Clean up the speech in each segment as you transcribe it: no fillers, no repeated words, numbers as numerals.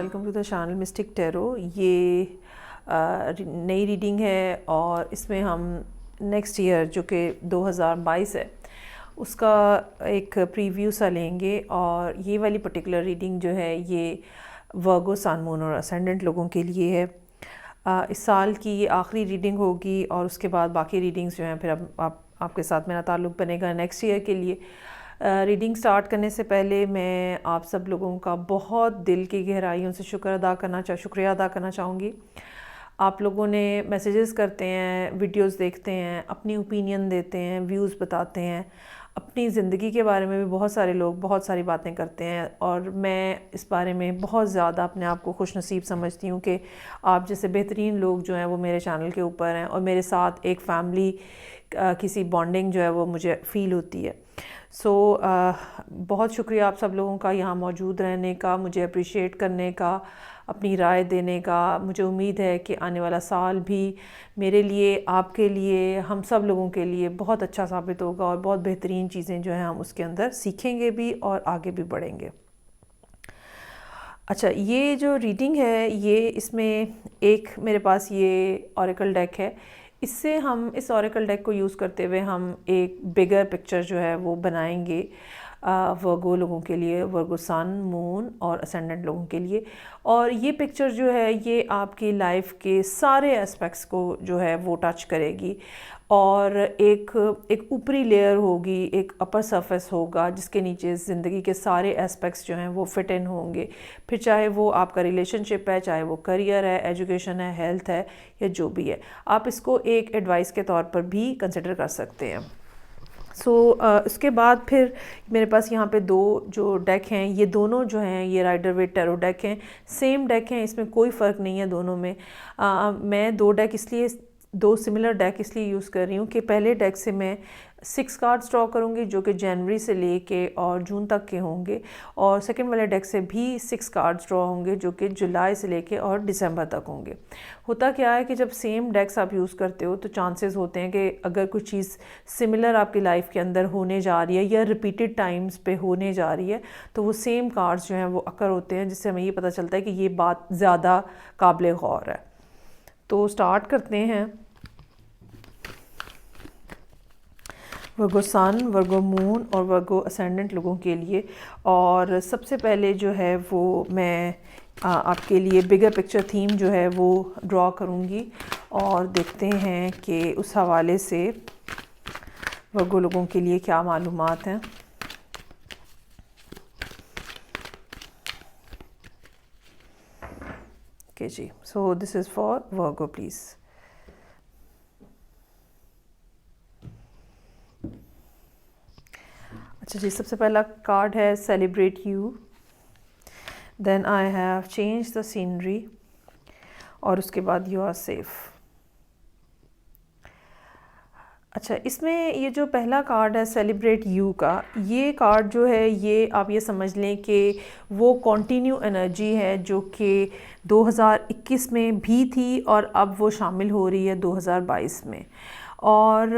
Welcome to the channel mystic tarot. ये नई reading है और इसमें हम नेक्स्ट ईयर जो कि 2022 है उसका एक प्रीव्यू सा लेंगे। और ये वाली पर्टिकुलर रीडिंग जो है ये वर्गो, सन, मून और असेंडेंट लोगों के लिए है। इस साल की ये आखिरी रीडिंग होगी और उसके बाद बाकी रीडिंग्स जो हैं फिर अब आपके साथ मेरा ताल्लुक़ बनेगा नेक्स्ट ईयर के लिए। रीडिंग स्टार्ट करने से पहले मैं आप सब लोगों का बहुत दिल की गहराइयों से शुक्रिया अदा करना चाहूँगी। आप लोगों ने मैसेजेस करते हैं, वीडियोस देखते हैं, अपनी ओपिनियन देते हैं, व्यूज़ बताते हैं, अपनी ज़िंदगी के बारे में भी बहुत सारे लोग बहुत सारी बातें करते हैं। और मैं इस बारे में बहुत ज़्यादा अपने आप को खुशनसीब समझती हूँ कि आप जैसे बेहतरीन लोग जो हैं वो मेरे चैनल के ऊपर हैं और मेरे साथ एक फ़ैमिली किसी बॉन्डिंग जो है वो मुझे फ़ील होती है। बहुत शुक्रिया आप सब लोगों का यहाँ मौजूद रहने का, मुझे अप्रिशिएट करने का, अपनी राय देने का। मुझे उम्मीद है कि आने वाला साल भी मेरे लिए, आपके लिए, हम सब लोगों के लिए बहुत अच्छा साबित होगा और बहुत बेहतरीन चीज़ें जो हैं हम उसके अंदर सीखेंगे भी और आगे भी बढ़ेंगे। अच्छा, ये जो रीडिंग है ये इसमें एक मेरे पास ये ऑरेकल डेक है। इससे हम इस ऑरेकल डेक को यूज़ करते हुए हम एक बिगर पिक्चर जो है वो बनाएंगे वर्गो लोगों के लिए, वर्गो सन, मून और असेंडेंट लोगों के लिए। और ये पिक्चर जो है ये आपकी लाइफ के सारे एस्पेक्ट्स को जो है वो टच करेगी। और एक ऊपरी लेयर होगी, एक अपर सरफेस होगा जिसके नीचे ज़िंदगी के सारे एस्पेक्ट्स जो हैं वो फिट इन होंगे। फिर चाहे वो आपका रिलेशनशिप है, चाहे वो करियर है, एजुकेशन है, हेल्थ है या जो भी है, आप इसको एक एडवाइस के तौर पर भी कंसिडर कर सकते हैं। इसके बाद फिर मेरे पास यहाँ पे दो जो डेक हैं, ये दोनों जो हैं ये राइडर वेट टैरो डेक हैं। सेम डेक हैं, इसमें कोई फ़र्क नहीं है दोनों में। मैं दो सिमिलर डेक इसलिए यूज़ कर रही हूँ कि पहले डेक से मैं 6 कार्ड्स ड्रॉ करूँगी जो कि जनवरी से लेके और जून तक के होंगे, और सेकंड वाले डेक से भी 6 कार्ड्स ड्रॉ होंगे जो कि जुलाई से लेके और दिसंबर तक होंगे। होता क्या है कि जब सेम डेक्स आप यूज़ करते हो तो चांसेस होते हैं कि अगर कोई चीज़ सिमिलर आपकी लाइफ के अंदर होने जा रही है या रिपीटेड टाइम्स पे होने जा रही है तो वो सेम कार्ड्स जो हैं वो अकर होते हैं, जिससे हमें ये पता चलता है कि ये बात ज़्यादा काबिल गौर है। तो स्टार्ट करते हैं वर्गो सन, वर्गो मून और वर्गो असेंडेंट लोगों के लिए। और सबसे पहले जो है वो मैं आपके लिए बिगर पिक्चर थीम जो है वो ड्रॉ करूँगी और देखते हैं कि उस हवाले से वर्गो लोगों के लिए क्या मालूमात हैं। ओके जी, so this is for Virgo please. अच्छा जी, सबसे पहला कार्ड है celebrate you, then I have change the scenery और उसके बाद यू आर सेफ। अच्छा, इसमें ये जो पहला कार्ड है सेलिब्रेट यू का, ये कार्ड जो है ये आप ये समझ लें कि वो कॉन्टीन्यू एनर्जी है जो कि 2021 में भी थी और अब वो शामिल हो रही है 2022 में। और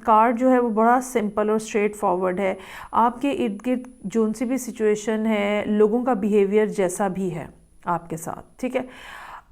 कार्ड जो है वो बड़ा सिंपल और स्ट्रेट फॉरवर्ड है। आपके इर्द गिर्द जोन सी भी सिचुएशन है, लोगों का बिहेवियर जैसा भी है आपके साथ, ठीक है,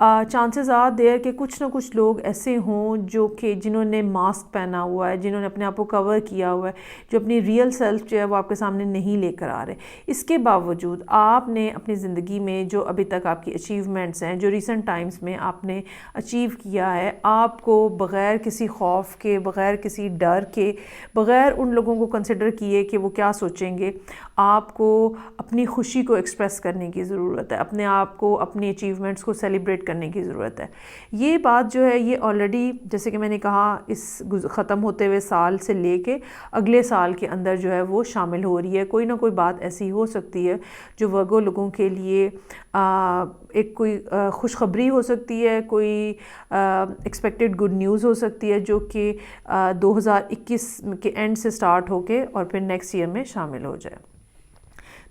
चांसेस आर देयर कि कुछ ना कुछ लोग ऐसे हों जो कि जिन्होंने मास्क पहना हुआ है, जिन्होंने अपने आप को कवर किया हुआ है, जो अपनी रियल सेल्फ जो है वो आपके सामने नहीं लेकर आ रहे। इसके बावजूद आपने अपनी ज़िंदगी में जो अभी तक आपकी अचीवमेंट्स हैं, जो रिसेंट टाइम्स में आपने अचीव किया है, आपको बग़ैर किसी खौफ के, बग़ैर किसी डर के, बग़ैर उन लोगों को कंसिडर किए कि वो क्या सोचेंगे, आपको अपनी खुशी को एक्सप्रेस करने की ज़रूरत है, अपने आप को, अपनी अचीवमेंट्स को सेलिब्रेट करने की ज़रूरत है। ये बात जो है ये ऑलरेडी, जैसे कि मैंने कहा, इस ख़त्म होते हुए साल से लेके अगले साल के अंदर जो है वो शामिल हो रही है। कोई ना कोई बात ऐसी हो सकती है जो वर्गो लोगों के लिए एक कोई खुशखबरी हो सकती है, कोई एक्सपेक्टेड गुड न्यूज़ हो सकती है जो कि 2021 के एंड से स्टार्ट होके और फिर नेक्स्ट ईयर में शामिल हो जाए।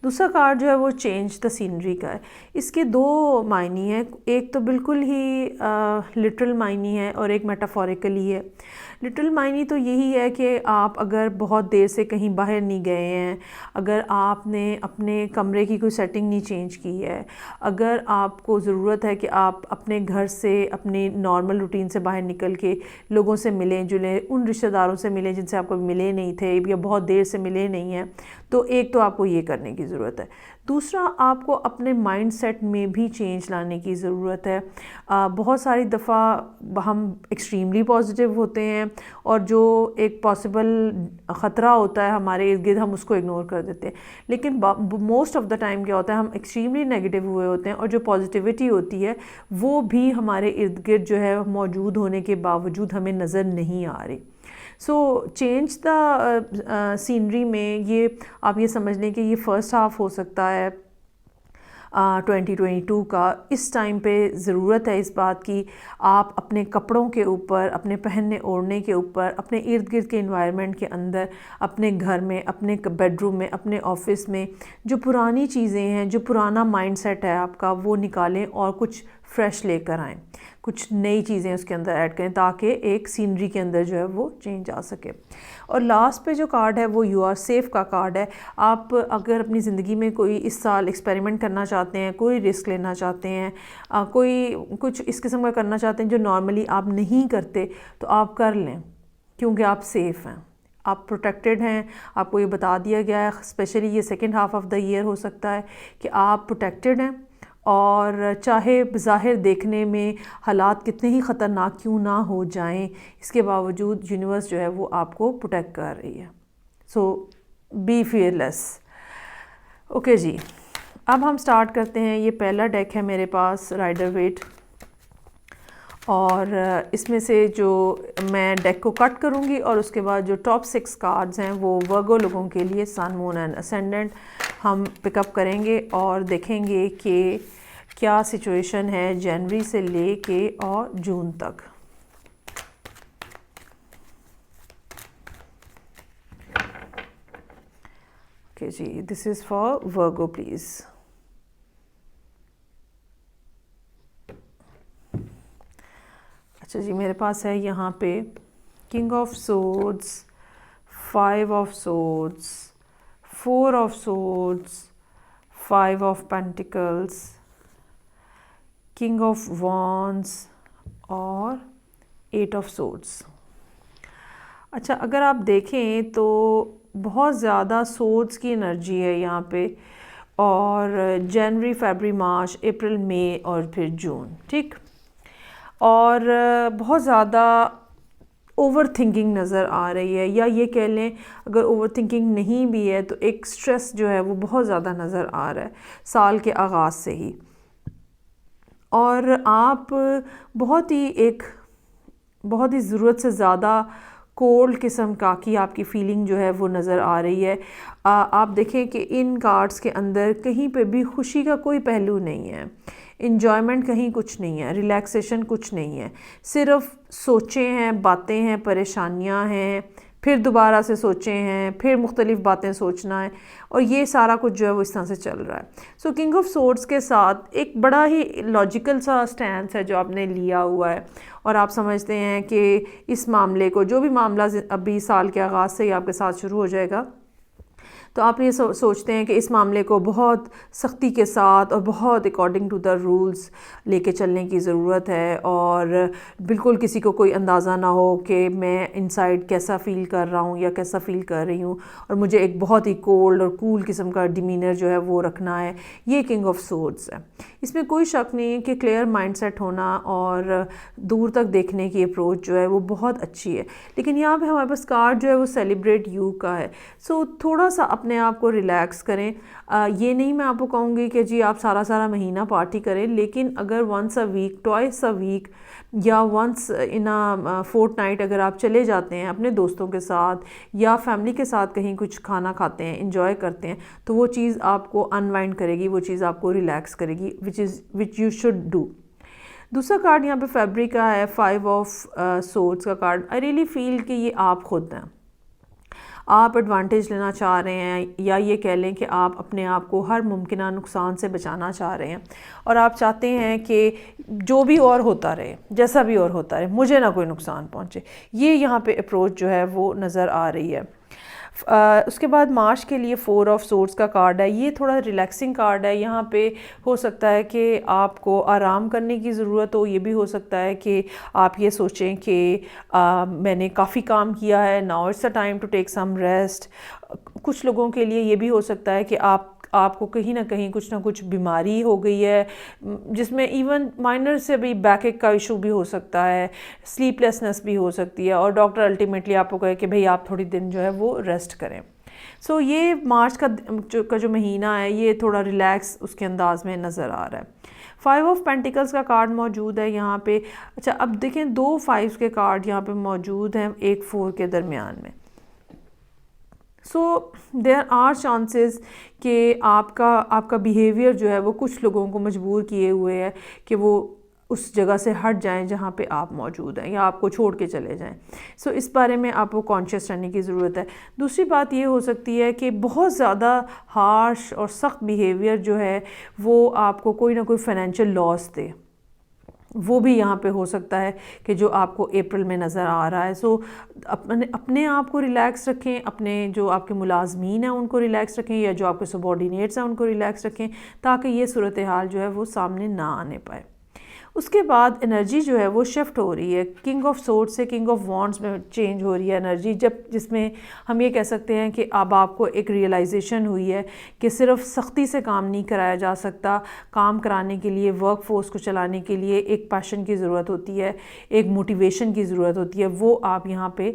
दूसरा कार्ड जो है वो चेंज द सीनरी का है। इसके दो मायने हैं, एक तो बिल्कुल ही लिटरल मायने है और एक मेटाफोरिकली है। लिटिल माइनी तो यही है कि आप अगर बहुत देर से कहीं बाहर नहीं गए हैं, अगर आपने अपने कमरे की कोई सेटिंग नहीं चेंज की है, अगर आपको ज़रूरत है कि आप अपने घर से अपनी नॉर्मल रूटीन से बाहर निकल के लोगों से मिलें जुलें, उन रिश्तेदारों से मिलें जिनसे आप कभी मिले नहीं थे या बहुत देर से मिले नहीं हैं, तो एक तो आपको ये करने की ज़रूरत है। दूसरा, आपको अपने माइंडसेट में भी चेंज लाने की ज़रूरत है। बहुत सारी दफ़ा हम एक्सट्रीमली पॉजिटिव होते हैं और जो एक पॉसिबल ख़तरा होता है हमारे इर्द गिर्द हम उसको इग्नोर कर देते हैं, लेकिन मोस्ट ऑफ़ द टाइम क्या होता है, हम एक्सट्रीमली नेगेटिव हुए होते हैं और जो पॉजिटिविटी होती है वो भी हमारे इर्द गिर्द जो है मौजूद होने के बावजूद हमें नज़र नहीं आ रही। सो चेंज द सीनरी में ये आप ये समझ लें कि ये फ़र्स्ट हाफ़ हो सकता है 2022 का। इस टाइम पे ज़रूरत है इस बात की, आप अपने कपड़ों के ऊपर, अपने पहनने ओढ़ने के ऊपर, अपने इर्द गिर्द के इन्वायरमेंट के अंदर, अपने घर में, अपने बेडरूम में, अपने ऑफिस में जो पुरानी चीज़ें हैं, जो पुराना माइंडसेट है आपका, वो निकालें और कुछ फ्रेश लेकर आएँ, कुछ नई चीज़ें उसके अंदर ऐड करें ताकि एक सीनरी के अंदर जो है वो चेंज आ सके। और लास्ट पे जो कार्ड है वो यू आर सेफ़ का कार्ड है। आप अगर अपनी ज़िंदगी में कोई इस साल एक्सपेरिमेंट करना चाहते हैं, कोई रिस्क लेना चाहते हैं, कोई कुछ इस किस्म का करना चाहते हैं जो नॉर्मली आप नहीं करते, तो आप कर लें क्योंकि आप सेफ़ हैं, आप प्रोटेक्टेड हैं। आपको ये बता दिया गया है, स्पेशली ये second half of the year हो सकता है कि आप प्रोटेक्टेड हैं और चाहे ज़ाहिर देखने में हालात कितने ही ख़तरनाक क्यों ना हो जाएं, इसके बावजूद यूनिवर्स जो है वो आपको प्रोटेक्ट कर रही है। सो बी फियरलेस। ओके जी, अब हम स्टार्ट करते हैं। ये पहला डेक है मेरे पास, राइडर वेट, और इसमें से जो मैं डेक को कट करूँगी और उसके बाद जो टॉप 6 कार्ड्स हैं वो वर्गो लोगों के लिए, सन, मून एंड असेंडेंट, हम पिकअप करेंगे और देखेंगे कि क्या सिचुएशन है जनवरी से लेके और जून तक। ओके जी, this is for Virgo please. अच्छा जी, मेरे पास है यहाँ पे king of swords, 5 of swords, 4 of swords, 5 of pentacles, king of wands और 8 ऑफ सोर्ड्स। अच्छा, अगर आप देखें तो बहुत ज़्यादा सोर्ड्स की एनर्जी है यहाँ पे, और जनवरी, फरवरी, मार्च, अप्रैल, मई और फिर जून, ठीक। और बहुत ज़्यादा ओवर थिंकिंग नज़र आ रही है, या ये कह लें अगर ओवर थिंकिंग नहीं भी है तो एक स्ट्रेस जो है वो बहुत ज़्यादा नज़र आ रहा है साल के आगाज़ से ही। और आप बहुत ही ज़रूरत से ज़्यादा कोल्ड किस्म का की आपकी फ़ीलिंग जो है वो नज़र आ रही है। आप देखें कि इन कार्ड्स के अंदर कहीं पे भी खुशी का कोई पहलू नहीं है, इन्जॉयमेंट कहीं कुछ नहीं है, रिलैक्सेशन कुछ नहीं है, सिर्फ सोचें हैं, बातें हैं, परेशानियां हैं, फिर दोबारा से सोचें हैं, फिर मुख्तलिफ़ बातें सोचना है, और ये सारा कुछ जो है वो इस तरह से चल रहा है। सो किंग ऑफ सोर्ड्स के साथ एक बड़ा ही लॉजिकल सा स्टैंस है जो आपने लिया हुआ है, और आप समझते हैं कि इस मामले को, जो भी मामला अभी साल के आगाज़ से ही आपके साथ शुरू हो जाएगा, तो आप ये सोचते हैं कि इस मामले को बहुत सख्ती के साथ और बहुत अकॉर्डिंग टू द रूल्स लेके चलने की ज़रूरत है, और बिल्कुल किसी को कोई अंदाज़ा ना हो कि मैं इनसाइड कैसा फ़ील कर रहा हूँ या कैसा फ़ील कर रही हूँ, और मुझे एक बहुत ही कोल्ड और कूल किस्म का डिमीनर जो है वो रखना है। ये किंग ऑफ सोर्ड्स है। इसमें कोई शक नहीं है कि क्लियर माइंडसेट होना और दूर तक देखने की अप्रोच जो है वो बहुत अच्छी है, लेकिन यहाँ पे हमारे पास कार्ड जो है वो सेलिब्रेट यू का है। सो थोड़ा सा अपने आप को रिलैक्स करें। ये नहीं मैं आपको कहूँगी कि जी आप सारा महीना पार्टी करें, लेकिन अगर once a week, twice a week या वंस इन अ फोर्टनाइट अगर आप चले जाते हैं अपने दोस्तों के साथ या फैमिली के साथ कहीं कुछ खाना खाते हैं, इंजॉय करते हैं, तो वो चीज़ आपको अनवाइंड करेगी, वो चीज़ आपको रिलैक्स करेगी, विच यू शुड डू। दूसरा कार्ड यहाँ पे फैब्रिक का है, 5 ऑफ सोर्ड्स का कार्ड। आई रियली फील कि ये आप खुद हैं। आप एडवांटेज लेना चाह रहे हैं, या ये कह लें कि आप अपने आप को हर मुमकिन नुकसान से बचाना चाह रहे हैं और आप चाहते हैं कि जो भी और होता रहे, जैसा भी और होता रहे, मुझे ना कोई नुकसान पहुंचे, ये यहाँ पे अप्रोच जो है वो नज़र आ रही है। उसके बाद मार्च के लिए 4 ऑफ सोर्ड्स का कार्ड है। ये थोड़ा रिलैक्सिंग कार्ड है। यहाँ पे हो सकता है कि आपको आराम करने की ज़रूरत हो, ये भी हो सकता है कि आप ये सोचें कि मैंने काफ़ी काम किया है, now it's a time to take some rest. कुछ लोगों के लिए ये भी हो सकता है कि आपको कहीं ना कहीं कुछ ना कुछ बीमारी हो गई है, जिसमें इवन माइनर से भी बैकएक का इशू भी हो सकता है, स्लीपलेसनेस भी हो सकती है, और डॉक्टर अल्टीमेटली आपको कहे कि भाई आप थोड़ी दिन जो है वो रेस्ट करें। सो ये मार्च का जो महीना है ये थोड़ा रिलैक्स उसके अंदाज में नज़र आ रहा है। 5 ऑफ पेंटिकल्स का कार्ड मौजूद है यहाँ पे। अच्छा, अब देखें 2 5 के कार्ड यहाँ पे मौजूद हैं, 1 4 के दरमियान में। सो देयर आर चांसेस कि आपका बिहेवियर जो है वो कुछ लोगों को मजबूर किए हुए है कि वो उस जगह से हट जाएं जहाँ पे आप मौजूद हैं, या आपको छोड़ के चले जाएं। सो इस बारे में आपको कॉन्शियस रहने की ज़रूरत है। दूसरी बात ये हो सकती है कि बहुत ज़्यादा हार्श और सख्त बिहेवियर जो है वो आपको कोई ना कोई फाइनेंशियल लॉस दे, वो भी यहाँ पे हो सकता है कि जो आपको अप्रैल में नज़र आ रहा है। सो अपने आप को रिलैक्स रखें, अपने जो आपके मुलाजमीन हैं उनको रिलैक्स रखें, या जो आपके सबॉर्डिनेट्स हैं उनको रिलैक्स रखें, ताकि ये सूरत हाल जो है वो सामने ना आने पाए। उसके बाद एनर्जी जो है वो शिफ्ट हो रही है, किंग ऑफ सोर्ड्स से किंग ऑफ वॉन्ड्स में चेंज हो रही है एनर्जी, जिसमें हम ये कह सकते हैं कि अब आपको एक रियलाइजेशन हुई है कि सिर्फ सख्ती से काम नहीं कराया जा सकता। काम कराने के लिए, वर्क फोर्स को चलाने के लिए एक पैशन की ज़रूरत होती है, एक मोटिवेशन की ज़रूरत होती है। वो आप यहाँ पे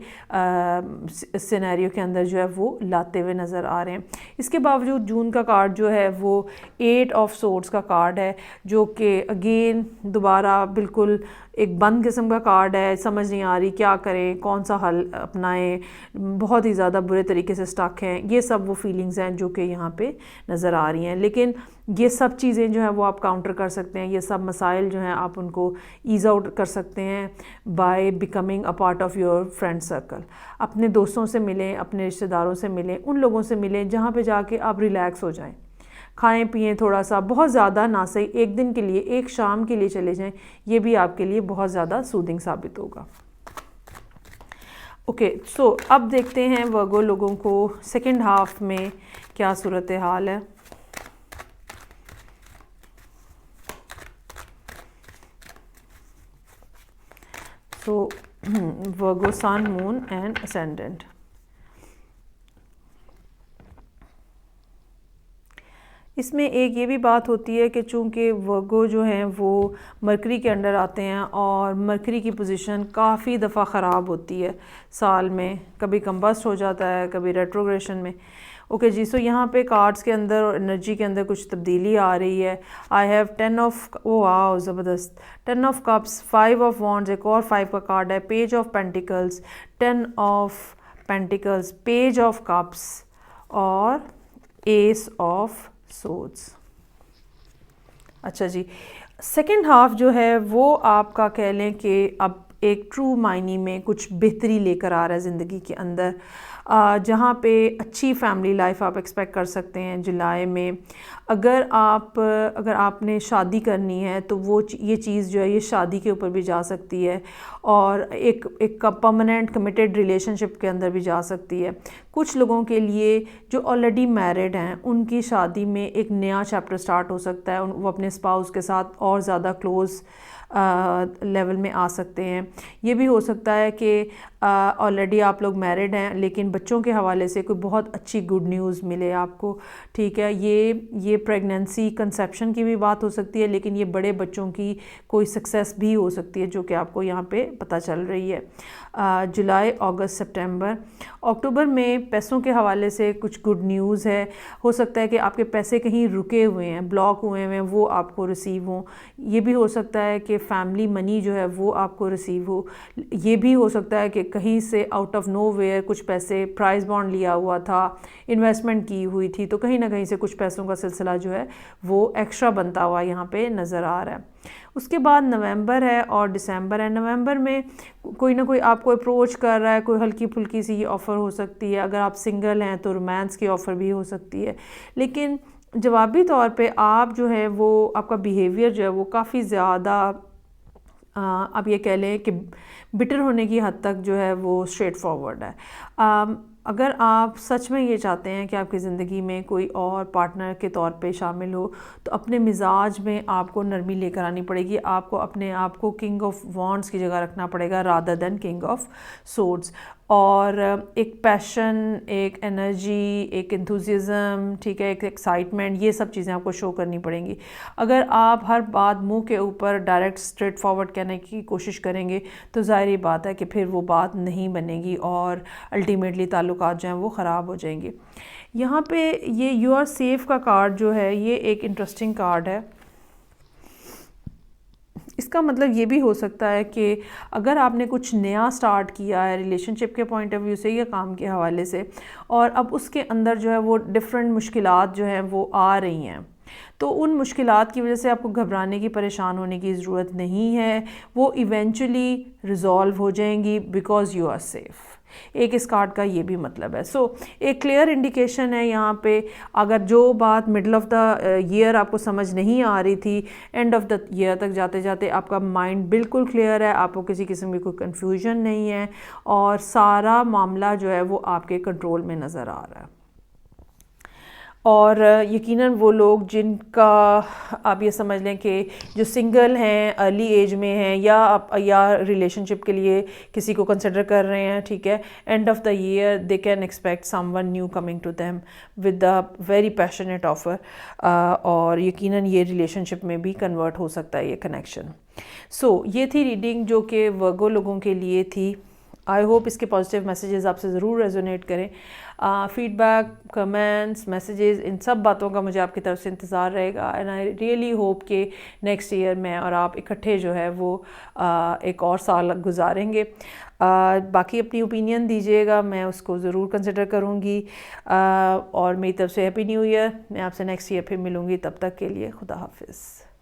सिनेरियो के अंदर जो है वो लाते हुए नज़र आ रहे हैं। इसके बावजूद जून का कार्ड जो है वो 8 ऑफ सोर्ड्स का कार्ड है, जो कि अगेन दोबारा बिल्कुल एक बंद किस्म का कार्ड है। समझ नहीं आ रही क्या करें, कौन सा हल अपनाएं, बहुत ही ज़्यादा बुरे तरीके से स्टक हैं। ये सब वो फीलिंग्स हैं जो कि यहाँ पे नज़र आ रही हैं, लेकिन ये सब चीज़ें जो हैं वो आप काउंटर कर सकते हैं। ये सब मसाइल जो हैं आप उनको ईज़ आउट कर सकते हैं by becoming a part of your friend circle. अपने दोस्तों से मिलें, अपने रिश्तेदारों से मिलें, उन लोगों से मिलें जहाँ पे जाके आप रिलैक्स हो जाएं। खाएं पिएं थोड़ा सा, बहुत ज़्यादा ना सही, एक दिन के लिए, एक शाम के लिए चले जाएं, ये भी आपके लिए बहुत ज़्यादा सूदिंग साबित होगा। ओके, सो अब देखते हैं वर्गो लोगों को सेकंड हाफ में क्या सूरत हाल है। सो वर्गो सन, मून एंड असेंडेंट। इसमें एक ये भी बात होती है कि चूँकि वर्गो जो हैं वो मरकरी के अंडर आते हैं, और मरकरी की पोजीशन काफ़ी दफ़ा ख़राब होती है साल में, कभी कम्बस्ट हो जाता है, कभी रेट्रोग्रेशन में। ओके जी, सो यहाँ पे कार्ड्स के अंदर और एनर्जी के अंदर कुछ तब्दीली आ रही है। I have 10 of, oh wow ज़बरदस्त, 10 ऑफ कप्स, 5 ऑफ वॉन्ड्स, एक और 5 का कार्ड है, page of pentacles, 10 of pentacles, page of cups और एस ऑफ सोर्ड्स। अच्छा जी, सेकंड हाफ जो है वो आपका कह लें कि अब एक ट्रू मायने में कुछ बेहतरी लेकर आ रहा है ज़िंदगी के अंदर, जहाँ पे अच्छी फैमिली लाइफ आप एक्सपेक्ट कर सकते हैं जुलाई में। अगर आपने शादी करनी है तो वो ये चीज़ जो है ये शादी के ऊपर भी जा सकती है, और एक परमानेंट कमिटेड रिलेशनशिप के अंदर भी जा सकती है। कुछ लोगों के लिए जो ऑलरेडी मैरिड हैं उनकी शादी में एक नया चैप्टर स्टार्ट हो सकता है, वो अपने स्पाउस के साथ और ज़्यादा क्लोज़ लेवल में आ सकते हैं। ये भी हो सकता है कि ऑलरेडी आप लोग मैरिड हैं लेकिन बच्चों के हवाले से कोई बहुत अच्छी गुड न्यूज़ मिले आपको, ठीक है। ये प्रेगनेंसी कंसेप्शन की भी बात हो सकती है, लेकिन ये बड़े बच्चों की कोई सक्सेस भी हो सकती है जो कि आपको यहाँ पे पता चल रही है। जुलाई, अगस्त, सितंबर, अक्टूबर में पैसों के हवाले से कुछ गुड न्यूज़ है। हो सकता है कि आपके पैसे कहीं रुके हुए हैं, ब्लॉक हुए हैं, वो आपको रिसीव हों। ये भी हो सकता है कि फैमिली मनी जो है वो आपको रिसीव हो। ये भी हो सकता है कि कहीं से आउट ऑफ नोवेयर कुछ पैसे, प्राइस बॉन्ड लिया हुआ था, इन्वेस्टमेंट की हुई थी, तो कहीं ना कहीं से कुछ पैसों का सिलसिला जो है वो एक्स्ट्रा बनता हुआ यहाँ पे नज़र आ रहा है। उसके बाद नवंबर है और दिसंबर है। नवंबर में कोई ना कोई आपको अप्रोच कर रहा है, कोई हल्की फुल्की सी ऑफ़र हो सकती है। अगर आप सिंगल हैं तो रोमांस की ऑफ़र भी हो सकती है। लेकिन जवाबी तौर पे आप जो है वो आपका बिहेवियर जो है वो काफ़ी ज़्यादा आप ये कह लें कि बिटर होने की हद तक जो है वो स्ट्रेट फॉरवर्ड है। अगर आप सच में ये चाहते हैं कि आपकी ज़िंदगी में कोई और पार्टनर के तौर पे शामिल हो, तो अपने मिजाज में आपको नरमी लेकर आनी पड़ेगी। आपको अपने आप को किंग ऑफ वॉन्ड्स की जगह रखना पड़ेगा rather than king of swords. और एक पैशन, एक एनर्जी, एक एंथुसियाज्म, ठीक है, एक एक्साइटमेंट, ये सब चीज़ें आपको शो करनी पड़ेंगी। अगर आप हर बात मुंह के ऊपर डायरेक्ट स्ट्रेट फॉरवर्ड कहने की कोशिश करेंगे तो ज़ाहिर बात है कि फिर वो बात नहीं बनेगी और अल्टीमेटली ताल्लुकात जो हैं वो ख़राब हो जाएंगे। यहाँ पे ये यू आर सेफ का कार्ड जो है ये एक इंटरेस्टिंग कार्ड है। इसका मतलब ये भी हो सकता है कि अगर आपने कुछ नया स्टार्ट किया है रिलेशनशिप के पॉइंट ऑफ व्यू से या काम के हवाले से, और अब उसके अंदर जो है वो डिफरेंट मुश्किलात जो हैं वो आ रही हैं, तो उन मुश्किलात की वजह से आपको घबराने की, परेशान होने की ज़रूरत नहीं है। वो इवेंचुअली रिज़ॉल्व हो जाएंगी बिकॉज़ यू आर सेफ़। एक इस कार्ड का ये भी मतलब है। एक क्लियर इंडिकेशन है यहाँ पे। अगर जो बात मिडल ऑफ द ईयर आपको समझ नहीं आ रही थी, एंड ऑफ द ईयर तक जाते जाते आपका माइंड बिल्कुल क्लियर है, आपको किसी किस्म की कोई कन्फ्यूजन नहीं है और सारा मामला जो है वो आपके कंट्रोल में नज़र आ रहा है। और यकीनन वो लोग जिनका आप ये समझ लें कि जो सिंगल हैं, अर्ली एज में हैं, या रिलेशनशिप के लिए किसी को कंसिडर कर रहे हैं, ठीक है, end of the year they can expect someone new coming to them with a very passionate offer. और यकीनन ये रिलेशनशिप में भी कन्वर्ट हो सकता है ये कनेक्शन। ये थी रीडिंग जो कि वर्गो लोगों के लिए थी। आई होप इसके पॉजिटिव मैसेजेस आपसे ज़रूर रेजोनेट करें। फीडबैक, कमेंट्स, मैसेजेस, इन सब बातों का मुझे आपकी तरफ से इंतज़ार रहेगा। एंड आई रियली होप कि नेक्स्ट ईयर मैं और आप इकट्ठे जो है वो एक और साल गुजारेंगे। बाकी अपनी ओपिनियन दीजिएगा, मैं उसको ज़रूर कंसिडर करूँगी। और मेरी तरफ से हैप्पी न्यू ईयर। मैं आपसे नेक्स्ट ईयर फिर मिलूँगी, तब तक के लिए खुदा हाफिज़।